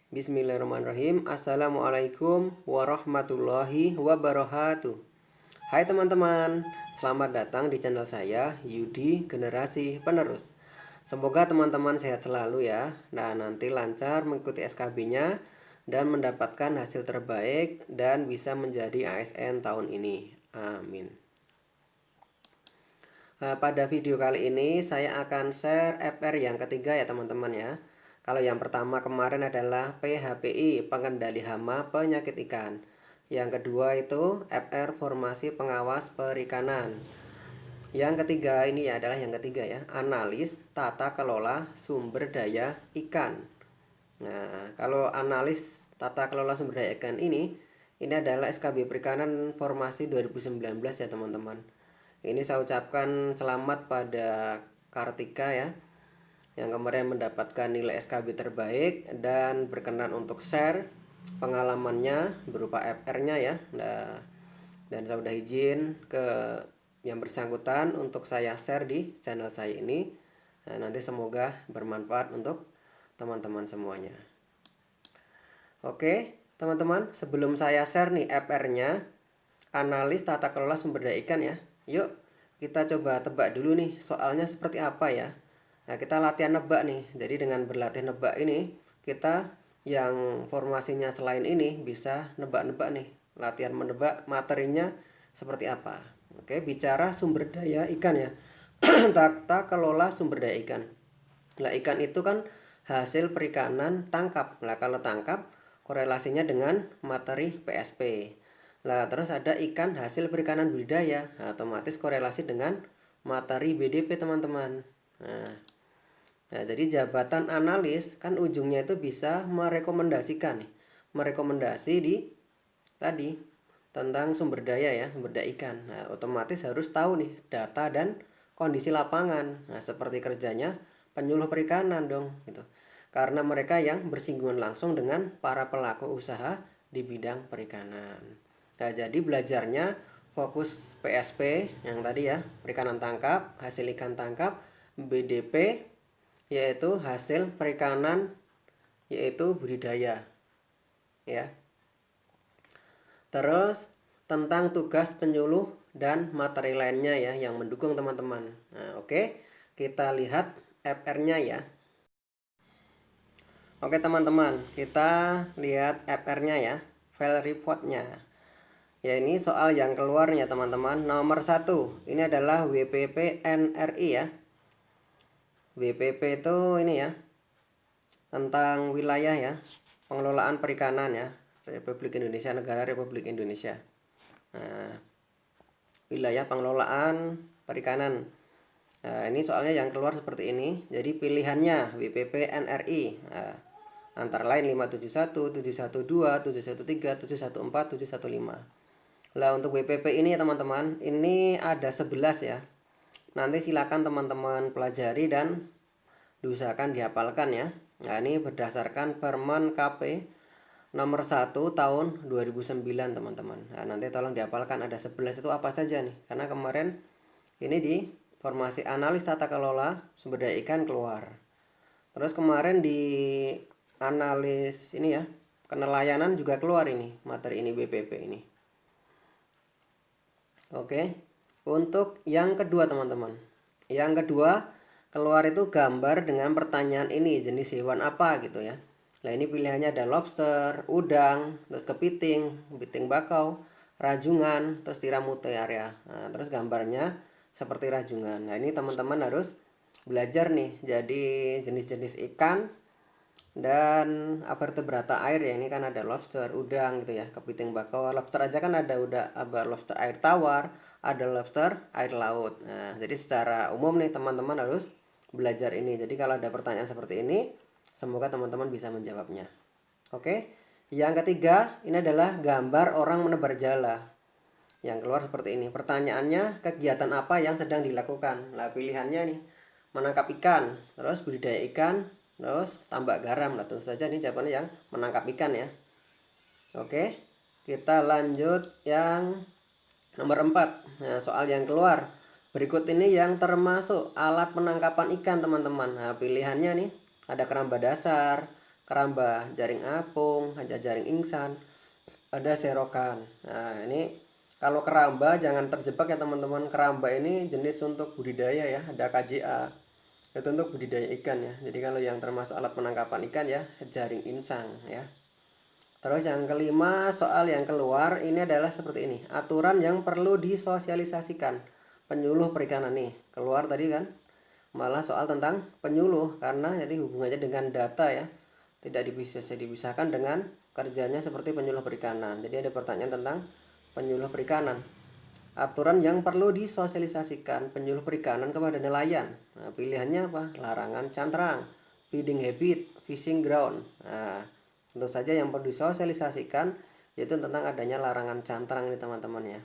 Bismillahirrahmanirrahim. Assalamualaikum warahmatullahi wabarakatuh. Hai teman-teman, selamat datang di channel saya Yudi Generasi Penerus. Semoga teman-teman sehat selalu ya, dan nanti lancar mengikuti SKB-nya dan mendapatkan hasil terbaik dan bisa menjadi ASN tahun ini. Amin. Pada video kali ini saya akan share FR yang ketiga ya teman-teman ya. Kalau yang pertama kemarin adalah PHPI, pengendali hama penyakit ikan. Yang kedua itu FR, formasi pengawas perikanan. Yang ketiga ini adalah yang ketiga ya, analis tata kelola sumber daya ikan. Nah, kalau analis tata kelola sumber daya ikan ini adalah SKB Perikanan Formasi 2019 ya teman-teman. Ini saya ucapkan selamat pada Kartika ya, yang kemarin mendapatkan nilai SKB terbaik dan berkenan untuk share pengalamannya berupa FR-nya ya. Nah, dan saya udah izin ke yang bersangkutan untuk saya share di channel saya ini. Nah, nanti semoga bermanfaat untuk teman-teman semuanya. Oke, teman-teman, sebelum saya share nih FR-nya, analis tata kelola sumber daya ikan ya. Yuk, kita coba tebak dulu nih soalnya seperti apa ya. Nah, kita latihan nebak nih. Jadi dengan berlatih nebak ini, kita yang formasinya selain ini bisa nebak-nebak nih. Latihan menebak materinya seperti apa. Oke, bicara sumber daya ikan ya. Tata kelola sumber daya ikan. Nah, ikan itu kan hasil perikanan tangkap. Nah, kalau tangkap korelasinya dengan materi PSP. Nah, terus ada ikan hasil perikanan budidaya. Nah, otomatis korelasi dengan materi BDP, teman-teman. Nah, jadi jabatan analis kan ujungnya itu bisa merekomendasikan nih. Merekomendasi di tadi tentang sumber daya ya, sumber daya ikan. Nah, otomatis harus tahu nih data dan kondisi lapangan. Nah, seperti kerjanya penyuluh perikanan dong gitu. Karena mereka yang bersinggungan langsung dengan para pelaku usaha di bidang perikanan. Nah, jadi belajarnya fokus PSP yang tadi ya, perikanan tangkap, hasil ikan tangkap, BDP yaitu hasil perikanan yaitu budidaya ya. Terus tentang tugas penyuluh dan materi lainnya ya yang mendukung teman-teman. Nah, oke. Kita lihat FR-nya ya. Oke teman-teman, kita lihat FR-nya ya, file report-nya. Ya, ini soal yang keluarnya teman-teman. Nomor 1, ini adalah WPP NRI ya. WPP itu ini ya, tentang wilayah ya, pengelolaan perikanan ya, Republik Indonesia, Negara Republik Indonesia. Nah, wilayah pengelolaan perikanan. Nah, ini soalnya yang keluar seperti ini. Jadi pilihannya WPP NRI. Nah, antara lain 571, 712, 713, 714, 715. Lah untuk WPP ini ya teman-teman, ini ada 11 ya. Nanti silakan teman-teman pelajari dan diusahakan dihafalkan ya. Nah, ini berdasarkan Permen KP nomor 1 tahun 2009 teman-teman. Nah, nanti tolong dihafalkan ada 11 itu apa saja nih. Karena kemarin ini di formasi analis tata kelola sumber daya ikan keluar. Terus kemarin di analis ini ya, kenelayanan juga keluar ini, materi ini BPP ini. Oke. Untuk yang kedua teman-teman. Yang kedua keluar itu gambar dengan pertanyaan ini, jenis hewan apa gitu ya. Nah, ini pilihannya ada lobster, udang, terus kepiting, kepiting bakau, rajungan, terus tiram mutiara. Nah, terus gambarnya seperti rajungan. Nah, ini teman-teman harus belajar nih. Jadi jenis-jenis ikan dan vertebrata air ya, ini kan ada lobster, udang gitu ya, kepiting bakau. Lobster aja kan ada lobster air tawar, ada lobster air laut. Nah, jadi secara umum nih teman-teman harus belajar ini. Jadi kalau ada pertanyaan seperti ini, semoga teman-teman bisa menjawabnya. Oke. Yang ketiga, ini adalah gambar orang menebar jala. Yang keluar seperti ini. Pertanyaannya, kegiatan apa yang sedang dilakukan? Nah, pilihannya nih, menangkap ikan, terus budidaya ikan, terus tambak garam. Nah, tentu saja ini jawabannya yang menangkap ikan ya. Oke, kita lanjut yang nomor 4. Nah, soal yang keluar berikut ini yang termasuk alat penangkapan ikan teman-teman. Nah, pilihannya nih ada keramba dasar, keramba, jaring apung, ada jaring ingsan, ada serokan. Nah, ini kalau keramba jangan terjebak ya teman-teman. Keramba ini jenis untuk budidaya ya, ada KJA. Itu untuk budidaya ikan ya. Jadi kalau yang termasuk alat penangkapan ikan ya, jaring insang ya. Terus yang kelima, soal yang keluar ini adalah seperti ini. Aturan yang perlu disosialisasikan. Penyuluh perikanan nih. Keluar tadi kan. Malah soal tentang penyuluh karena jadi hubungannya dengan data ya. Tidak bisa dipisahkan dengan kerjanya seperti penyuluh perikanan. Jadi ada pertanyaan tentang penyuluh perikanan. Aturan yang perlu disosialisasikan penyuluh perikanan kepada nelayan. Nah, pilihannya apa? Larangan cantrang, feeding habit, fishing ground. Nah, tentu saja yang perlu disosialisasikan yaitu tentang adanya larangan cantrang nih teman-teman ya.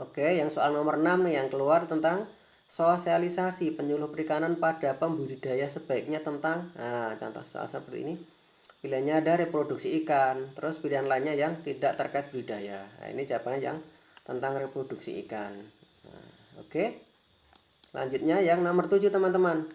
Oke, yang soal nomor 6 nih yang keluar tentang sosialisasi penyuluh perikanan pada pembudidaya sebaiknya tentang contoh soal seperti ini. Pilihannya ada reproduksi ikan, terus pilihan lainnya yang tidak terkait budidaya. Nah, ini jawabannya yang tentang reproduksi ikan. Nah, oke. Selanjutnya yang nomor 7 teman-teman.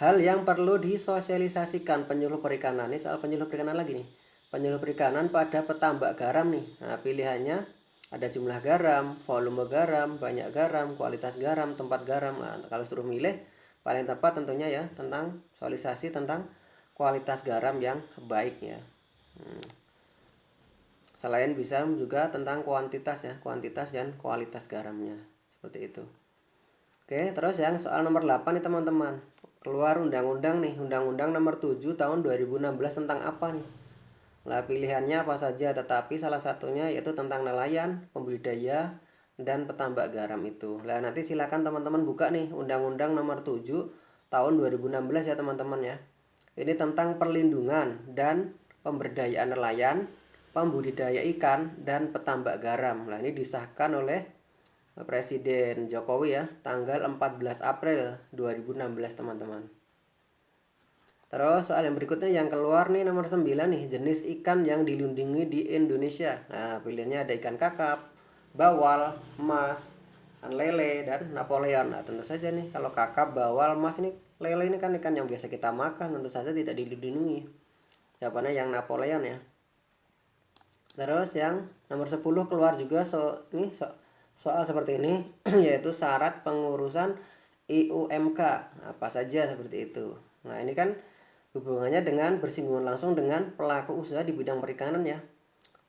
Hal yang perlu disosialisasikan penyuluh perikanan. Ini soal penyuluh perikanan lagi nih. Penyuluh perikanan pada petambak garam nih. Nah, pilihannya ada jumlah garam, volume garam, banyak garam, kualitas garam, tempat garam. Nah, kalau suruh milih paling tepat tentunya ya tentang sosialisasi tentang kualitas garam yang baik ya. Selain bisa juga tentang kuantitas ya, kuantitas dan kualitas garamnya. Seperti itu. Oke, terus yang soal nomor 8 nih teman-teman. Keluar undang-undang nih, Undang-Undang nomor 7 tahun 2016 tentang apa nih? Nah, pilihannya apa saja, tetapi salah satunya yaitu tentang nelayan, pembudidaya, dan petambak garam itu. Nah, nanti silakan teman-teman buka nih Undang-Undang nomor 7 tahun 2016 ya teman-teman ya. Ini tentang perlindungan dan pemberdayaan nelayan, pembudidaya ikan, dan petambak garam. Nah, ini disahkan oleh Presiden Jokowi ya, tanggal 14 April 2016 teman-teman. Terus soal yang berikutnya yang keluar nih nomor 9 nih, jenis ikan yang dilindungi di Indonesia. Nah, pilihannya ada ikan kakap, bawal, mas, lele, dan Napoleon. Nah, tentu saja nih kalau kakap, bawal, mas ini lele ini kan ikan yang biasa kita makan, tentu saja tidak dilindungi. Jawabannya yang Napoleon ya. Terus yang nomor 10 keluar juga soal seperti ini yaitu syarat pengurusan IUMK apa saja seperti itu. Nah, ini kan hubungannya dengan bersinggungan langsung dengan pelaku usaha di bidang perikanan ya,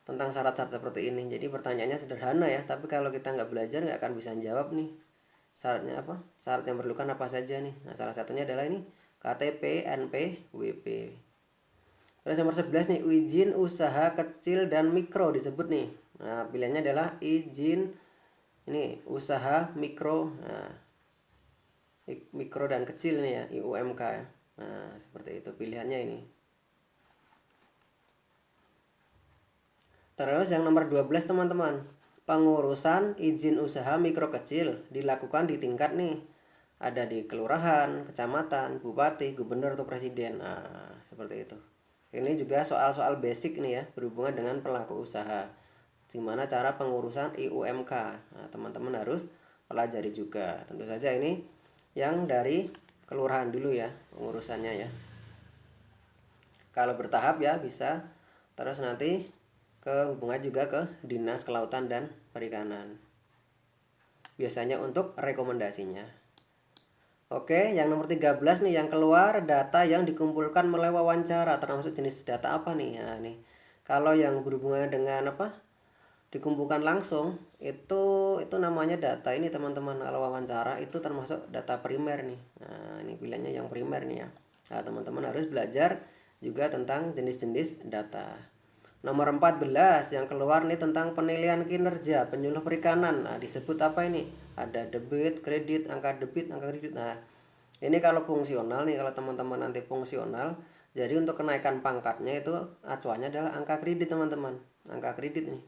tentang syarat-syarat seperti ini. Jadi pertanyaannya sederhana ya, tapi kalau kita nggak belajar nggak akan bisa jawab nih. Syaratnya apa? Syarat yang diperlukan apa saja nih? Nah, salah satunya adalah ini KTP, NP, WP. Terus nomor 11 nih, izin usaha kecil dan mikro disebut nih. Nah, pilihannya adalah izin ini usaha mikro. Nah, mikro dan kecil nih ya, IUMK ya. Nah, seperti itu pilihannya ini. Terus yang nomor 12 teman-teman. Pengurusan izin usaha mikro kecil dilakukan di tingkat nih. Ada di kelurahan, kecamatan, bupati, gubernur atau presiden. Nah, seperti itu. Ini juga soal-soal basic nih ya, berhubungan dengan pelaku usaha. Gimana cara pengurusan IUMK. Nah, teman-teman harus pelajari juga. Tentu saja ini yang dari kelurahan dulu ya, pengurusannya ya. Kalau bertahap ya bisa. Terus nanti ke hubungan juga ke Dinas Kelautan dan Perikanan. Biasanya untuk rekomendasinya. Oke, yang nomor 13 nih yang keluar data yang dikumpulkan melalui wawancara, termasuk jenis data apa nih? Nah, nih. Kalau yang berhubungan dengan apa? Dikumpulkan langsung itu namanya data ini teman-teman. Kalau wawancara itu termasuk data primer nih. Nah, ini pilihannya yang primer nih ya. Nah, teman-teman harus belajar juga tentang jenis-jenis data. Nomor 14 yang keluar nih tentang penilaian kinerja penyuluh perikanan. Nah, disebut apa ini? Ada debit, kredit, angka debit, angka kredit. Nah, ini kalau fungsional nih, kalau teman-teman nanti fungsional, jadi untuk kenaikan pangkatnya itu acuannya adalah angka kredit teman-teman. Angka kredit nih.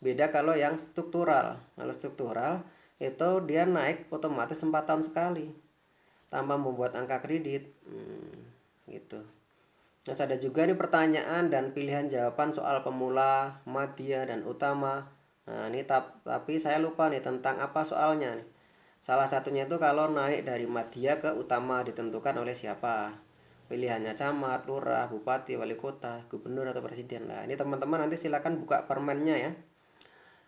Beda kalau yang struktural. Kalau struktural itu dia naik otomatis 4 tahun sekali tanpa membuat angka kredit. Gitu. Terus ada juga nih pertanyaan dan pilihan jawaban soal pemula, madya, dan utama. Nah, ini tapi saya lupa nih tentang apa soalnya nih. Salah satunya itu kalau naik dari madya ke utama ditentukan oleh siapa. Pilihannya camat, lurah, bupati, wali kota, gubernur atau presiden. Nah, ini teman-teman nanti silakan buka permennya ya.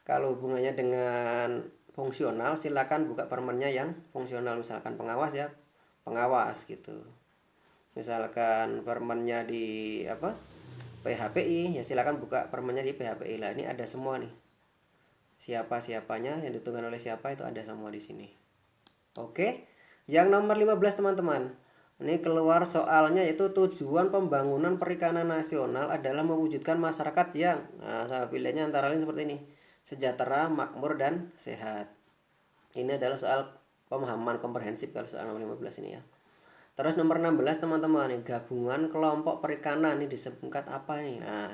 Kalau hubungannya dengan fungsional, silakan buka permennya yang fungsional, misalkan pengawas ya, pengawas gitu. Misalkan permennya di apa? PHPI ya silakan buka permennya di PHPI. Lah ini ada semua nih. Siapa-siapanya yang ditentukan oleh siapa itu ada semua di sini. Oke. Yang nomor 15 teman-teman. Ini keluar soalnya yaitu tujuan pembangunan perikanan nasional adalah mewujudkan masyarakat yang saya pilihnya antara lain seperti ini. Sejahtera, makmur dan sehat. Ini adalah soal pemahaman komprehensif kalau soal nomor 15 ini ya. Terus nomor 16 teman-teman nih, gabungan kelompok perikanan ini disebut apa nih? Nah,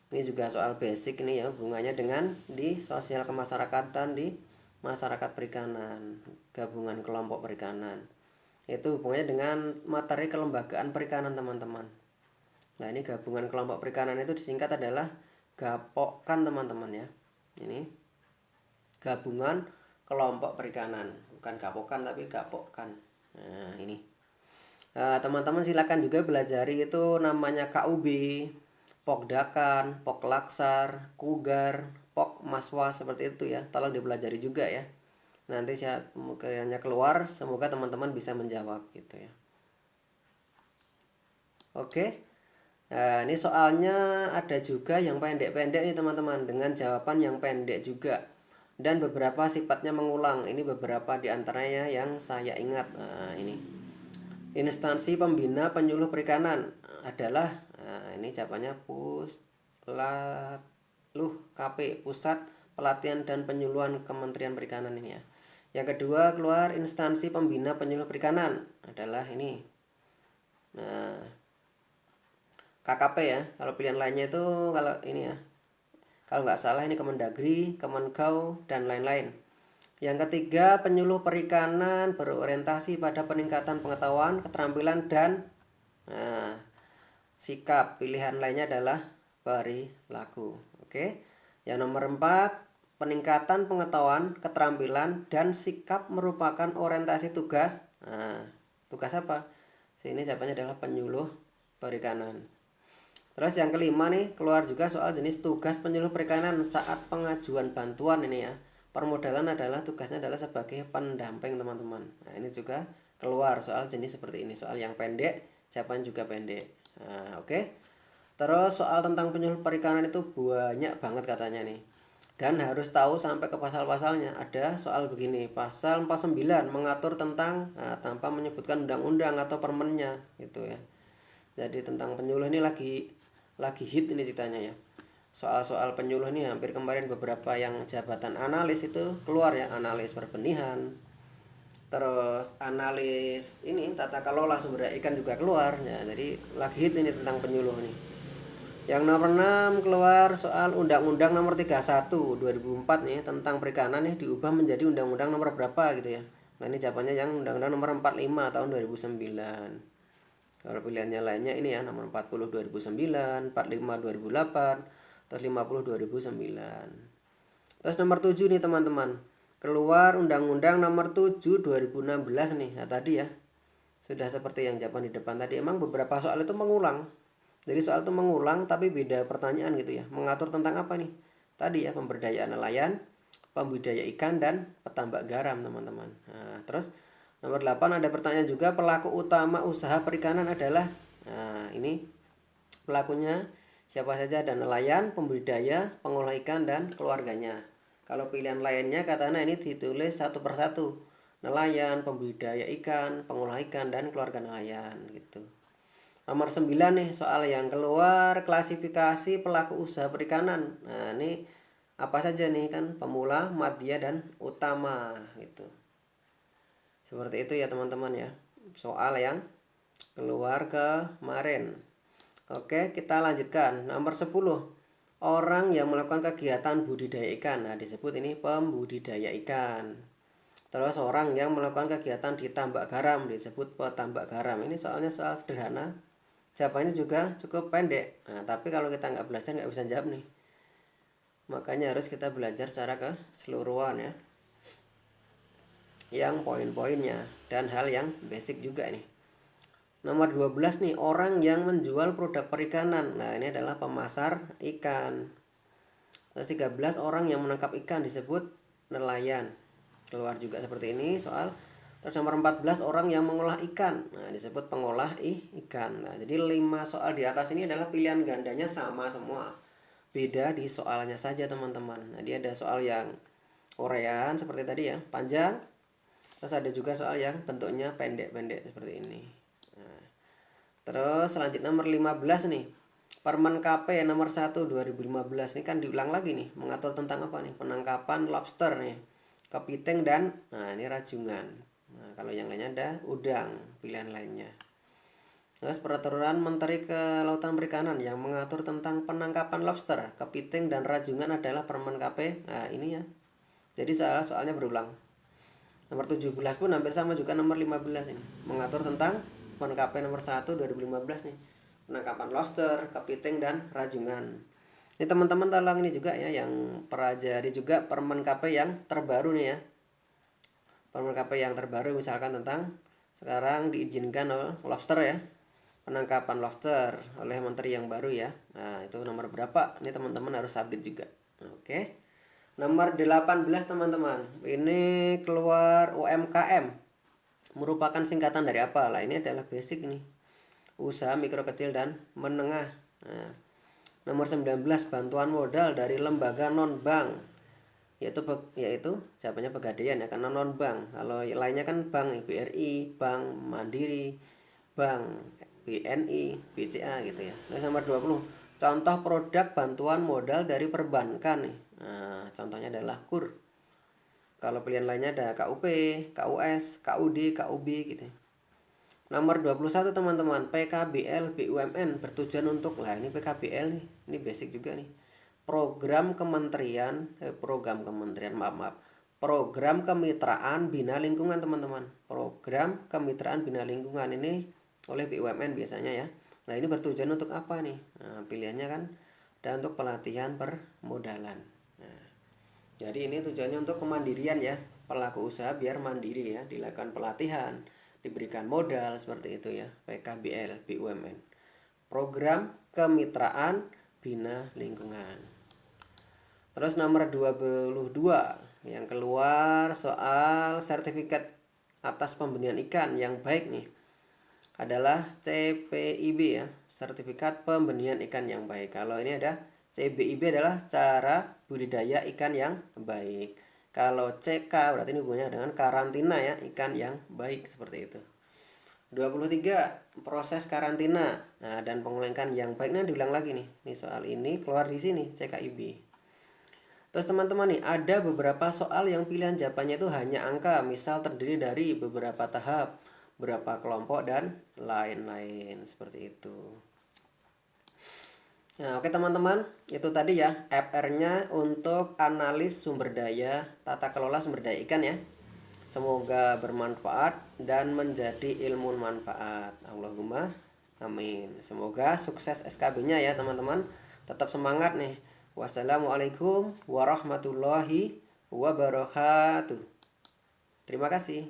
ini juga soal basic ini ya, hubungannya dengan di sosial kemasyarakatan di masyarakat perikanan, gabungan kelompok perikanan. Itu hubungannya dengan materi kelembagaan perikanan teman-teman. Nah, ini gabungan kelompok perikanan itu disingkat adalah GAPOKAN teman-teman ya. Ini gabungan kelompok perikanan, bukan GAPOKAN tapi GAPOKAN. Nah, ini. Teman-teman silakan juga belajari itu namanya KUB, Pokdakan, Poklaksar, Kugar, Pokmaswa seperti itu ya. Tolong dipelajari juga ya. Nanti saya kiranya keluar, semoga teman-teman bisa menjawab gitu ya. Oke. Nah, ini soalnya ada juga yang pendek-pendek nih teman-teman, dengan jawaban yang pendek juga. Dan beberapa sifatnya mengulang. Ini beberapa di antaranya yang saya ingat. Nah, ini. Instansi pembina penyuluh perikanan adalah ini jawabannya KP, Pusat Pelatihan dan Penyuluhan Kementerian Perikanan ini ya. Yang kedua keluar instansi pembina penyuluh perikanan adalah ini. Nah, KKP ya. Kalau pilihan lainnya itu kalau ini ya. Kalau nggak salah ini Kemendagri, Kemenkeu dan lain-lain. Yang ketiga, penyuluh perikanan berorientasi pada peningkatan pengetahuan, keterampilan, dan sikap. Pilihan lainnya adalah perilaku. Oke. Yang nomor 4, peningkatan pengetahuan, keterampilan, dan sikap merupakan orientasi tugas. Tugas apa? Sini jawabannya adalah penyuluh perikanan. Terus yang kelima nih, keluar juga soal jenis tugas penyuluh perikanan saat pengajuan bantuan ini ya. Permodalan adalah tugasnya adalah sebagai pendamping teman-teman. Nah, ini juga keluar soal jenis seperti ini. Soal yang pendek, jawaban juga pendek. Nah, oke. Terus soal tentang penyuluh perikanan itu banyak banget katanya nih. Dan harus tahu sampai ke pasal-pasalnya. Ada soal begini, pasal 49 mengatur tentang tanpa menyebutkan undang-undang atau permennya gitu ya. Jadi tentang penyuluh ini lagi hit ini ceritanya ya. Soal-soal penyuluh ini hampir kemarin beberapa yang jabatan analis itu keluar ya, analis perbenihan, terus analis ini tata kelola sumber daya ikan juga keluar ya. Jadi lagi hit ini tentang penyuluh nih. Yang nomor 6 keluar soal Undang-Undang nomor 31 2004 nih tentang perikanan nih diubah menjadi Undang-Undang nomor berapa gitu ya. Nah, ini jawabannya yang Undang-Undang nomor 45 tahun 2009. Kalau pilihannya lainnya ini ya, nomor 40 2009, 45 2008, terus 50 2009. Terus nomor 7 nih teman-teman. Keluar Undang-Undang nomor 7 2016 nih. Nah, tadi ya. Sudah seperti yang jawaban di depan tadi. Emang beberapa soal itu mengulang. Jadi soal itu mengulang tapi beda pertanyaan gitu ya. Mengatur tentang apa nih? Tadi ya, pemberdayaan nelayan, pembudidaya ikan, dan petambak garam teman-teman. Nah, terus nomor 8 ada pertanyaan juga, pelaku utama usaha perikanan adalah, nah ini pelakunya siapa saja, dan nelayan, pembudidaya, pengolah ikan, dan keluarganya. Kalau pilihan lainnya katanya ini ditulis satu persatu. Nelayan, pembudidaya ikan, pengolah ikan, dan keluarga nelayan gitu. Nomor 9 nih soal yang keluar, klasifikasi pelaku usaha perikanan. Nah, ini apa saja nih kan, pemula, madya, dan utama gitu. Seperti itu ya teman-teman ya. Soal yang keluar kemarin. Oke, kita lanjutkan. Nomor 10. Orang yang melakukan kegiatan budidaya ikan. Nah, disebut ini pembudidaya ikan. Terus orang yang melakukan kegiatan di tambak garam disebut petambak garam. Ini soalnya soal sederhana. Jawabannya juga cukup pendek. Nah, tapi kalau kita nggak belajar nggak bisa jawab nih. Makanya harus kita belajar secara keseluruhan ya. Yang poin-poinnya dan hal yang basic juga nih. Nomor 12 nih, orang yang menjual produk perikanan. Nah, ini adalah pemasar ikan. Terus 13, orang yang menangkap ikan disebut nelayan. Keluar juga seperti ini soal. Terus nomor 14, orang yang mengolah ikan. Nah, disebut pengolah ikan. Nah, jadi 5 soal di atas ini adalah pilihan gandanya sama semua. Beda di soalnya saja, teman-teman. Nah, dia ada soal yang uraian seperti tadi ya, panjang. Terus ada juga soal yang bentuknya pendek-pendek seperti ini. Nah, terus selanjutnya nomor 15 nih. Permen KP nomor 1 2015 ini kan diulang lagi nih, mengatur tentang apa nih? Penangkapan lobster nih, kepiting dan nah ini rajungan. Nah, kalau yang lainnya ada udang, pilihan lainnya. Terus peraturan Menteri Kelautan Perikanan yang mengatur tentang penangkapan lobster, kepiting dan rajungan adalah Permen KP. Nah, ini ya. Jadi soalnya berulang. Nomor 17 pun hampir sama juga nomor 15 ini. Mengatur tentang Permen KP nomor 1 2015 nih. Penangkapan lobster, kepiting dan rajungan. Ini teman-teman tolong ini juga ya yang pelajari juga Permen KP yang terbaru nih ya. Permen KP yang terbaru misalkan tentang sekarang diizinkan lobster ya. Penangkapan lobster oleh menteri yang baru ya. Nah, itu nomor berapa? Ini teman-teman harus update juga. Oke. Nomor 18 teman-teman. Ini keluar UMKM. Merupakan singkatan dari apa? Lah ini adalah basic nih. Usaha mikro kecil dan menengah. Nah, nomor 19 bantuan modal dari lembaga non-bank. Yaitu jawabannya Pegadaian ya karena non-bank. Kalau lainnya kan bank BRI, Bank Mandiri, Bank BNI, BCA gitu ya. Nah, nomor 20 contoh produk bantuan modal dari perbankan nih. Nah, contohnya adalah KUR. Kalau pilihan lainnya ada KUP, KUS, KUD, KUB gitu. Nomor 21 teman-teman, PKBL BUMN bertujuan untuk lah ini PKBL nih. Ini basic juga nih. Program kemitraan bina lingkungan teman-teman. Program kemitraan bina lingkungan ini oleh BUMN biasanya ya. Nah, ini bertujuan untuk apa nih? Nah, pilihannya kan dan untuk pelatihan permodalan. Nah, jadi ini tujuannya untuk kemandirian ya. Pelaku usaha biar mandiri ya, dilakukan pelatihan, diberikan modal seperti itu ya. PKBL BUMN. Program kemitraan bina lingkungan. Terus nomor 22 yang keluar soal sertifikat atas pembenihan ikan yang baik nih adalah CPIB ya, sertifikat pembenihan ikan yang baik. Kalau ini ada CBIB adalah cara budidaya ikan yang baik. Kalau CK berarti ini hubungannya dengan karantina ya, ikan yang baik seperti itu. 23 proses karantina dan pengolahan ikan yang baik. Nah, diulang lagi nih. Nih soal ini keluar di sini CKIB. Terus teman-teman nih ada beberapa soal yang pilihan jawabannya itu hanya angka, misal terdiri dari beberapa tahap, berapa kelompok dan lain-lain seperti itu. Nah, oke teman-teman, itu tadi ya FR-nya untuk analis sumber daya, tata kelola sumber daya ikan ya. Semoga bermanfaat dan menjadi ilmu manfaat. Allahumma amin. Semoga sukses SKB-nya ya teman-teman. Tetap semangat nih. Wassalamualaikum warahmatullahi wabarakatuh. Terima kasih.